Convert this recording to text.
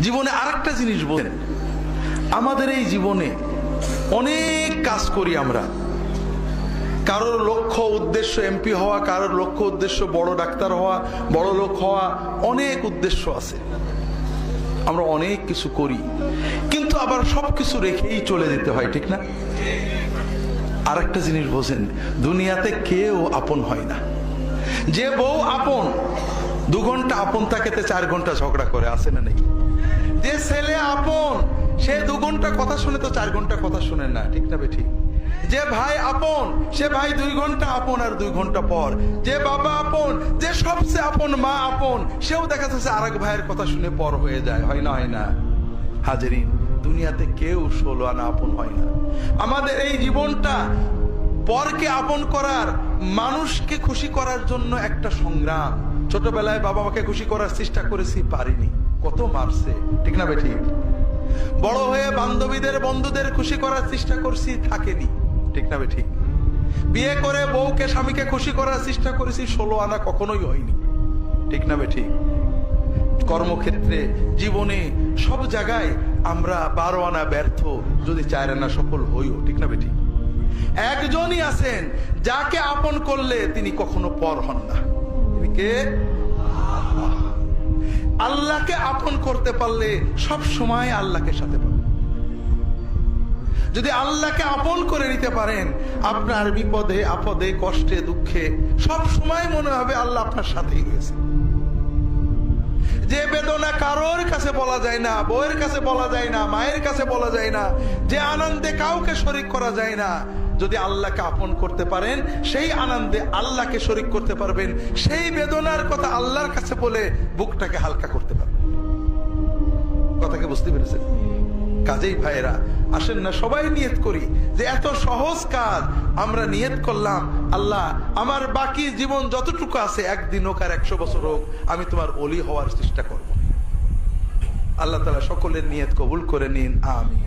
জীবনে আরেকটা জিনিস বলেন, আমাদের এই জীবনে অনেক কাজ করি আমরা। কারোর লক্ষ্য উদ্দেশ্য এমপি হওয়া, কারোর লক্ষ্য উদ্দেশ্য বড় ডাক্তার হওয়া, বড় লোক হওয়া, অনেক উদ্দেশ্য আছে। আমরা অনেক কিছু করি, কিন্তু আবার সবকিছু রেখেই চলে যেতে হয়, ঠিক না? আর একটা জিনিস বোঝেন, দুনিয়াতে কেউ আপন হয় না। যে বউ আপন, 2 ঘন্টা আপন থাকেতে 4 ঘন্টা ঝগড়া করে, আছে না নেই? যে ছেলে আপন, সে 2 ঘন্টা কথা শুনে তো 4 ঘন্টা কথা শুনে না, ঠিক না বেঠিক? যে ভাই আপন, সে ভাই 2 ঘন্টা আপন আর 2 ঘন্টা পর। যে বাবা আপন, যে সবচেয়ে আপন মা আপন, সেও দেখা যাচ্ছে আরেক ভাইয়ের কথা শুনে পর হয়ে যায়, হয় না? হয় না হাজেরিন, দুনিয়াতে কেউ 16 আনা আপন হয় না। আমাদের এই জীবনটা পরকে আপন করার, মানুষকে খুশি করার জন্য একটা সংগ্রাম। ছোটবেলায় বাবা মাকে খুশি করার চেষ্টা করেছি, পারিনি, কত মারছে, ঠিক না বেঠিক? বড় হয়ে বান্ধবীদের বন্ধুদের খুশি করার চেষ্টা করছি, থাকেনি, ঠিক না বেঠিক? বিয়ে করে বউকে স্বামীকে খুশি করার চেষ্টা করেছি, 16 আনা কখনোই হয়নি, ঠিক না বেঠিক? কর্মক্ষেত্রে, জীবনে, সব জায়গায় আমরা 12 আনা ব্যর্থ, যদি 4 আনা সফল হইও, ঠিক না বেঠিক? একজনই আছেন যাকে আপন করলে তিনি কখনো পর হন না। তিনি কে? আল্লাহকে আপন করতে পারলে সব সময় আল্লাহকে সাথে পাবেন। যদি আল্লাহকে আপন করে নিতে পারেন, আপনার বিপদে আপদে কষ্টে দুঃখে সব সময় মনে হবে আল্লাহ আপনার সাথেই রয়েছে। যে বেদনা কারোর কাছে বলা যায় না, বউয়ের কাছে বলা যায় না, মায়ের কাছে বলা যায় না, যে আনন্দে কাউকে শরীক করা যায় না, যদি আল্লাহকে আপন করতে পারেন, সেই আনন্দে আল্লাহকে শরীক করতে পারবেন, সেই বেদনার কথা আল্লাহর কাছে বলে বুকটাকে হালকা করতে পারবেন। কথাকে বুঝতে পেরেছেন? কাজেই ভাইয়েরা, আসেন না সবাই নিয়ত করি যে এত সহজ কাজ আমরা নিয়ত করলাম, আল্লাহ আমার বাকি জীবন যতটুকু আছে, 1 দিন হোক আর 100 বছর হোক, আমি তোমার ওলি হওয়ার চেষ্টা করব। আল্লাহ তাআলা সকলের নিয়ত কবুল করে নিন, আমিন।